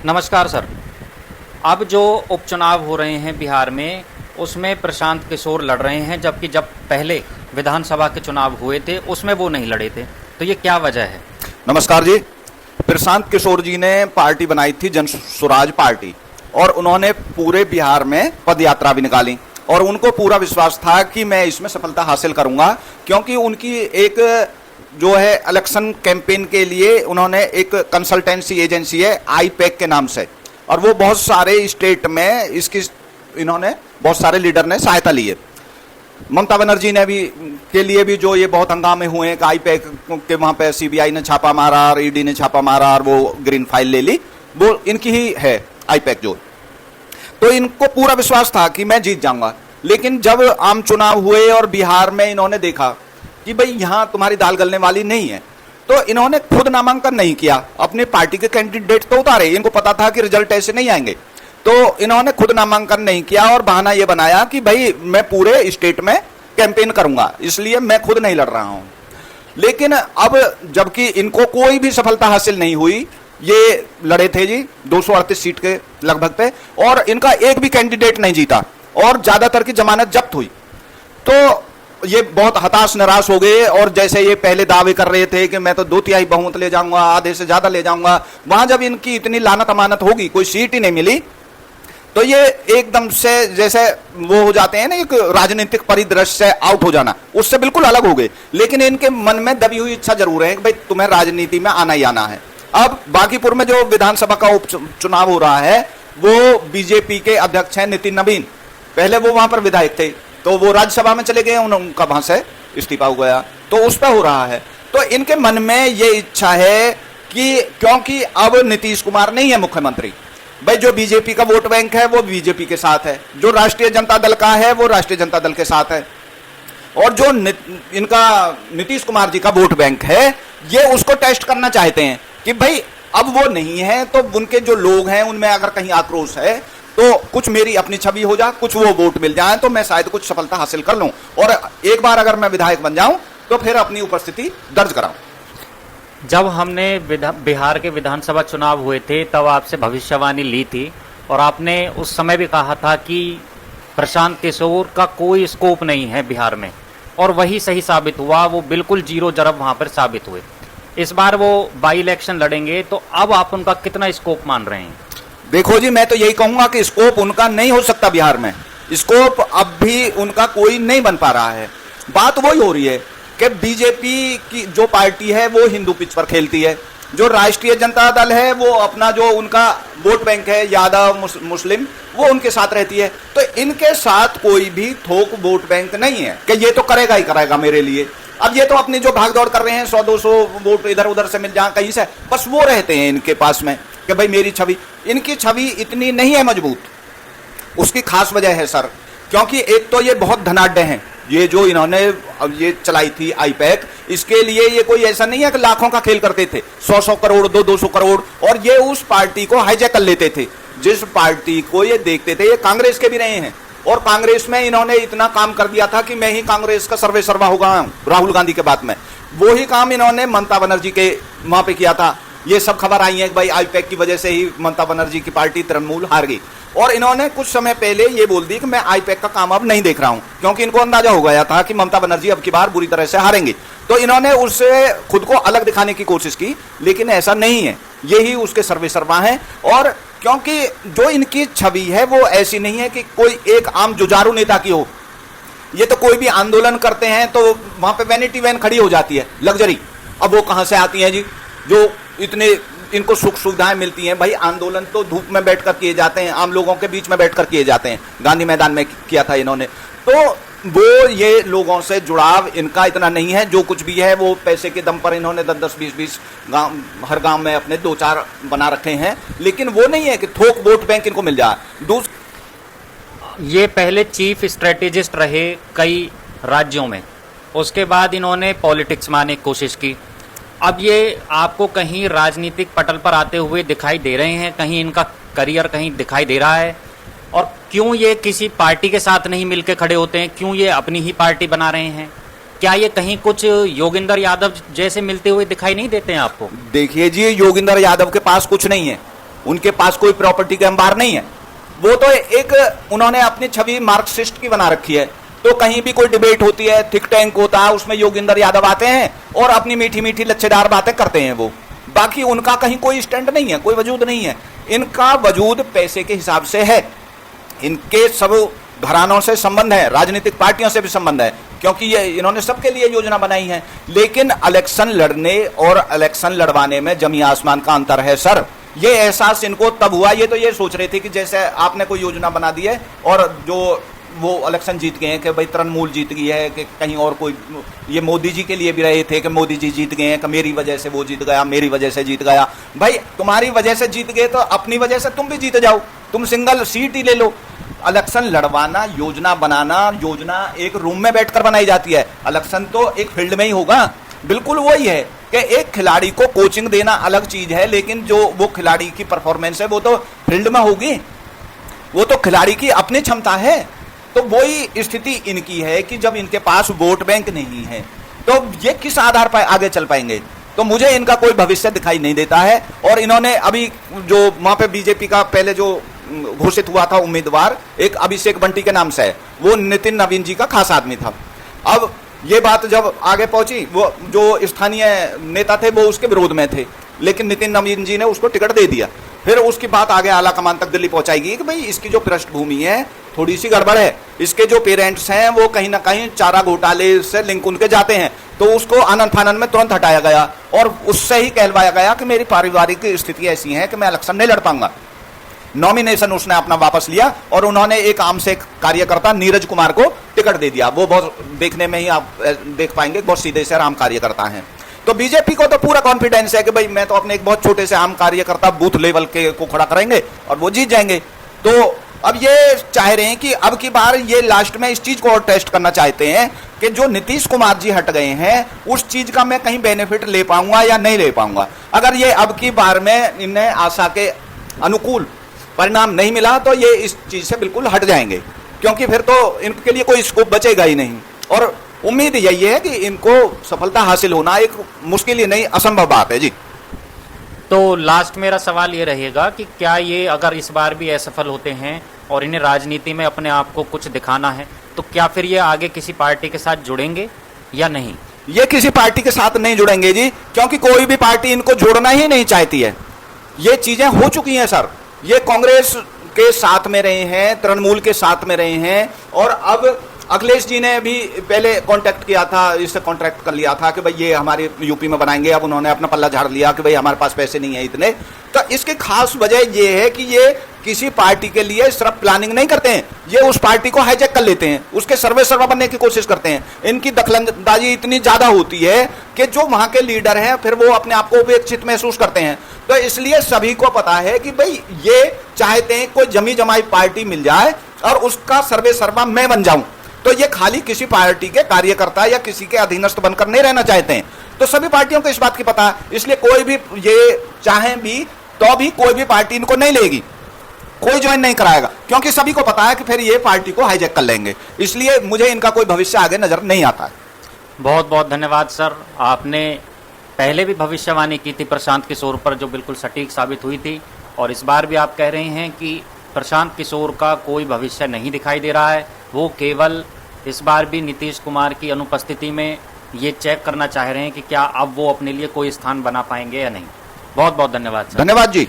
नमस्कार सर। अब जो उपचुनाव हो रहे हैं बिहार में, उसमें प्रशांत किशोर लड़ रहे हैं, जबकि जब पहले विधानसभा के चुनाव हुए थे उसमें वो नहीं लड़े थे। तो ये क्या वजह है? नमस्कार जी। प्रशांत किशोर जी ने पार्टी बनाई थी जन स्वराज पार्टी, और उन्होंने पूरे बिहार में पद यात्रा भी निकाली, और उनको पूरा विश्वास था कि मैं इसमें सफलता हासिल करूंगा, क्योंकि उनकी एक जो है इलेक्शन कैंपेन के लिए उन्होंने एक कंसल्टेंसी एजेंसी है आईपैक के नाम से, और वो बहुत सारे स्टेट में इसकी इन्होंने बहुत सारे लीडर ने सहायता ली है। ममता बनर्जी ने भी के लिए भी जो ये बहुत हंगामे हुए हैं कि आईपैक के वहां पे सीबीआई ने छापा मारा और ईडी ने छापा मारा और वो ग्रीन फाइल ले ली, वो इनकी ही है आईपैक जो। तो इनको पूरा विश्वास था कि मैं जीत जाऊंगा, लेकिन जब आम चुनाव हुए और बिहार में इन्होंने देखा कि भाई यहां तुम्हारी दाल गलने वाली नहीं है, तो इन्होंने खुद नामांकन नहीं किया, अपनी पार्टी के कैंडिडेट तो उतारे। इनको पता था कि रिजल्ट ऐसे नहीं आएंगे, तो इन्होंने खुद नामांकन नहीं किया और बहाना यह बनाया कि भाई मैं पूरे स्टेट में कैंपेन करूंगा, इसलिए मैं खुद नहीं लड़ रहा हूं। लेकिन अब जबकि इनको कोई भी सफलता हासिल नहीं हुई, ये लड़े थे जी 238 सीट के लगभग पे, और इनका एक भी कैंडिडेट नहीं जीता और ज्यादातर की जमानत जब्त हुई। तो ये बहुत हताश निराश हो गए, और जैसे ये पहले दावे कर रहे थे कि मैं तो 2/3 बहुमत ले जाऊंगा, आधे से ज्यादा ले जाऊंगा, वहां जब इनकी इतनी लानत अमानत होगी, कोई सीट ही नहीं मिली, तो ये एकदम से जैसे वो हो जाते हैं ना, एक राजनीतिक परिदृश्य से आउट हो जाना, उससे बिल्कुल अलग हो गए। लेकिन इनके मन में दबी हुई इच्छा जरूर है कि भाई तुम्हें राजनीति में आना ही आना है। अब बांकीपुर में जो विधानसभा का उपचुनाव हो रहा है, वो बीजेपी के अध्यक्ष हैं नितिन नवीन। पहले वो वहां पर विधायक थे, तो वो राज्यसभा में चले गए, उनका वहां से इस्तीफा हो गया, तो उस पर हो रहा है। तो इनके मन में ये इच्छा है कि क्योंकि अब नीतीश कुमार नहीं है मुख्यमंत्री, भाई जो बीजेपी का वोट बैंक है वो बीजेपी के साथ है, जो राष्ट्रीय जनता दल का है वो राष्ट्रीय जनता दल के साथ है, और जो इनका नीतीश कुमार जी का वोट बैंक है, ये उसको टेस्ट करना चाहते हैं कि भाई अब वो नहीं है, तो उनके जो लोग हैं उनमें अगर कहीं आक्रोश है तो कुछ मेरी अपनी छवि हो जा, कुछ वो वोट मिल जाए, तो मैं शायद कुछ सफलता हासिल कर लूं, और एक बार अगर मैं विधायक बन जाऊं तो फिर अपनी उपस्थिति दर्ज कराऊं। जब हमने बिहार के विधानसभा चुनाव हुए थे तब आपसे भविष्यवाणी ली थी, और आपने उस समय भी कहा था कि प्रशांत किशोर का कोई स्कोप नहीं है बिहार में, और वही सही साबित हुआ। वो बिल्कुल जीरो जरब वहां पर साबित हुए। इस बार वो बाई इलेक्शन लड़ेंगे, तो अब आप उनका कितना स्कोप मान रहे हैं? देखो जी, मैं तो यही कहूंगा कि स्कोप उनका नहीं हो सकता बिहार में। स्कोप अब भी उनका कोई नहीं बन पा रहा है। बात वही हो रही है कि बीजेपी की जो पार्टी है वो हिंदू पिच पर खेलती है, जो राष्ट्रीय जनता दल है वो अपना जो उनका वोट बैंक है यादव मुस्लिम, वो उनके साथ रहती है। तो इनके साथ कोई भी थोक वोट बैंक नहीं है कि ये तो करेगा ही करेगा मेरे लिए। अब ये तो अपनी जो भागदौड़ कर रहे हैं, 100-200 वोट इधर उधर से मिल जाए कहीं से, बस वो रहते हैं इनके पास में कि भाई मेरी छवि। इनकी छवि इतनी नहीं है मजबूत। उसकी खास वजह है सर, क्योंकि एक तो ये बहुत धनाढ्य हैं। ये जो इन्होंने अब ये चलाई थी आईपैक, इसके लिए ये कोई ऐसा नहीं है कि लाखों का खेल करते थे, 100-100 करोड़ 200-200 करोड़, और ये उस पार्टी को हाईजैक कर लेते थे। जिस पार्टी को ये देखते थे, ये कांग्रेस के भी रहे हैं, और कांग्रेस में इन्होंने इतना काम कर दिया था कि मैं ही कांग्रेस का सर्वे सर्वा होगा राहुल गांधी के बाद में। वो ही काम इन्होंने ममता बनर्जी के वहां पे किया था। ये सब खबर आई है कि भाई आईपैक की वजह से ही ममता बनर्जी की पार्टी तृणमूल हार गई, और इन्होंने कुछ समय पहले ये बोल दी कि मैं आईपैक का काम अब नहीं देख रहा हूं, क्योंकि इनको अंदाजा हो गया था कि ममता बनर्जी अब की बार बुरी तरह से हारेंगे। तो इन्होंने उससे खुद को अलग दिखाने की कोशिश की, लेकिन ऐसा नहीं है, यही उसके सर्वे सर्वा है। और क्योंकि जो इनकी छवि है वो ऐसी नहीं है कि कोई एक आम जुझारू नेता की हो। ये तो कोई भी आंदोलन करते हैं तो वहां पे वैनिटी वैन खड़ी हो जाती है, लग्जरी। अब वो कहां से आती है जी, जो इतने इनको सुख सुविधाएं मिलती हैं। भाई आंदोलन तो धूप में बैठकर किए जाते हैं, आम लोगों के बीच में बैठकर किए जाते हैं। गांधी मैदान में किया था इन्होंने, तो वो ये लोगों से जुड़ाव इनका इतना नहीं है। जो कुछ भी है वो पैसे के दम पर इन्होंने 10-10, 20-20 गांव, हर गांव में अपने 2-4 बना रखे हैं, लेकिन वो नहीं है कि थोक वोट बैंक इनको मिल जाए। ये पहले चीफ स्ट्रेटेजिस्ट रहे कई राज्यों में, उसके बाद इन्होंने पॉलिटिक्स में आने की कोशिश की। अब ये आपको कहीं राजनीतिक पटल पर आते हुए दिखाई दे रहे हैं, कहीं इनका करियर कहीं दिखाई दे रहा है, और क्यों ये किसी पार्टी के साथ नहीं मिलकर खड़े होते हैं, क्यों ये अपनी ही पार्टी बना रहे हैं? क्या ये कहीं कुछ योगेंद्र यादव जैसे मिलते हुए दिखाई नहीं देते हैं आपको? देखिए जी, योगेंद्र यादव के पास कुछ नहीं है, उनके पास कोई प्रॉपर्टी के अंबार नहीं है। वो तो एक उन्होंने अपनी छवि मार्क्सिस्ट की बना रखी है। तो कहीं भी कोई डिबेट होती है, थिंक टैंक होता है, उसमें योगेंद्र यादव आते हैं और अपनी मीठी मीठी लच्छेदार बातें करते हैं। वो बाकी उनका कहीं कोई स्टैंड नहीं है, कोई वजूद नहीं है। इनका वजूद पैसे के हिसाब से है। इनके सब घरानों से संबंध है, राजनीतिक पार्टियों से भी संबंध है, क्योंकि ये इन्होंने सबके लिए योजना बनाई है। लेकिन इलेक्शन लड़ने और इलेक्शन लड़वाने में जमीन आसमान का अंतर है सर। ये एहसास इनको तब हुआ, ये तो ये सोच रहे थे कि जैसे आपने कोई योजना बना दी है और जो वो इलेक्शन जीत गए हैं कि भाई तृणमूल जीत गई है, कि कहीं और कोई, ये मोदी जी के लिए भी रहे थे कि मोदी जी जीत गए हैं, कि मेरी वजह से वो जीत गया, मेरी वजह से जीत गया। भाई तुम्हारी वजह से जीत गए तो अपनी वजह से तुम भी जीत जाओ, तुम सिंगल सीट ही ले लो। इलेक्शन लड़वाना, योजना बनाना, योजना एक रूम में बैठकर बनाई जाती है, इलेक्शन तो एक फील्ड में ही होगा। बिल्कुल वही है कि एक खिलाड़ी को कोचिंग देना अलग चीज है, लेकिन जो वो खिलाड़ी की परफॉर्मेंस है वो तो फील्ड में होगी, वो तो खिलाड़ी की अपनी क्षमता है। तो वही स्थिति इनकी है कि जब इनके पास वोट बैंक नहीं है तो ये किस आधार पर आगे चल पाएंगे। तो मुझे इनका कोई भविष्य दिखाई नहीं देता है। और इन्होंने अभी जो वहां पे बीजेपी का पहले जो घोषित हुआ था उम्मीदवार, एक अभिषेक बंटी के नाम से है, वो नितिन नवीन जी का खास आदमी था। अब ये बात जब आगे पहुंची, वो जो स्थानीय नेता थे वो उसके विरोध में थे, लेकिन नितिन नवीन जी ने उसको टिकट दे दिया। फिर उसकी बात आगे आला कमान तक दिल्ली पहुंचाएगी कि भाई इसकी जो पृष्ठभूमि है थोड़ी सी गड़बड़ है, इसके जो पेरेंट्स हैं वो कहीं ना कहीं चारा घोटाले से लिंक उनके जाते हैं। तो उसको आनंद फानन में तुरंत हटाया गया और उससे ही कहलवाया गया कि मेरी पारिवारिक स्थिति ऐसी है कि मैं इलेक्शन नहीं लड़ पाऊंगा। नॉमिनेशन उसने अपना वापस लिया और उन्होंने एक आम से कार्यकर्ता नीरज कुमार को टिकट दे दिया। वो बहुत देखने में ही आप देख पाएंगे बहुत सीधे से आम कार्यकर्ता हैं। तो बीजेपी को तो पूरा कॉन्फिडेंस है कि भाई मैं तो अपने एक बहुत छोटे से आम कार्यकर्ता बूथ लेवल के को खड़ा करेंगे और वो जीत जाएंगे। तो अब ये चाह रहे हैं कि अब की बार ये लास्ट में इस चीज को और टेस्ट करना चाहते हैं कि जो नीतीश कुमार जी हट गए हैं उस चीज का मैं कहीं बेनिफिट ले पाऊंगा या नहीं ले पाऊंगा। अगर ये अब की बार में इन्हें आशा के अनुकूल परिणाम नहीं मिला तो ये इस चीज से बिल्कुल हट जाएंगे, क्योंकि फिर तो इनके लिए कोई स्कोप बचेगा ही नहीं। और उम्मीद यही है कि इनको सफलता हासिल होना एक मुश्किल ही नहीं, असंभव बात है जी। तो लास्ट मेरा सवाल ये रहेगा कि क्या ये अगर इस बार भी असफल होते हैं और इन्हें राजनीति में अपने आप को कुछ दिखाना है तो क्या फिर ये आगे किसी पार्टी के साथ जुड़ेंगे या नहीं? ये किसी पार्टी के साथ नहीं जुड़ेंगे जी, क्योंकि कोई भी पार्टी इनको जोड़ना ही नहीं चाहती है। ये चीजें हो चुकी हैं सर। ये कांग्रेस के साथ में रहे हैं, तृणमूल के साथ में रहे हैं, और अब अखिलेश जी ने भी पहले कांटेक्ट किया था, इससे कॉन्ट्रैक्ट कर लिया था कि भाई ये हमारे यूपी में बनाएंगे। अब उन्होंने अपना पल्ला झाड़ लिया कि भाई हमारे पास पैसे नहीं है इतने। तो इसकी खास वजह ये है कि ये किसी पार्टी के लिए सिर्फ प्लानिंग नहीं करते हैं, ये उस पार्टी को हाईजैक कर लेते हैं, उसके सर्वे सर्वा बनने की कोशिश करते हैं। इनकी दखलंदाजी इतनी ज्यादा होती है कि जो वहां के लीडर हैं फिर वो अपने आप को उपेक्षित महसूस करते हैं। तो इसलिए सभी को पता है कि भाई ये चाहते हैं कोई जमी जमाई पार्टी मिल जाए और उसका सर्वे सर्वा मैं बन जाऊं। तो ये खाली किसी पार्टी के कार्यकर्ता या किसी के अधीनस्थ बनकर नहीं रहना चाहते हैं। तो सभी पार्टियों को इस बात की पता है, इसलिए कोई भी ये चाहे भी तो भी कोई भी पार्टी इनको नहीं लेगी, कोई ज्वाइन नहीं कराएगा, क्योंकि सभी को पता है कि फिर ये पार्टी को हाईजैक कर लेंगे। इसलिए मुझे इनका कोई भविष्य आगे नजर नहीं आता है। बहुत बहुत धन्यवाद सर। आपने पहले भी भविष्यवाणी की थी प्रशांत किशोर पर जो बिल्कुल सटीक साबित हुई थी, और इस बार भी आप कह रहे हैं कि प्रशांत किशोर का कोई भविष्य नहीं दिखाई दे रहा है। वो केवल इस बार भी नीतीश कुमार की अनुपस्थिति में ये चेक करना चाह रहे हैं कि क्या अब वो अपने लिए कोई स्थान बना पाएंगे या नहीं। बहुत बहुत धन्यवाद सर। धन्यवाद जी।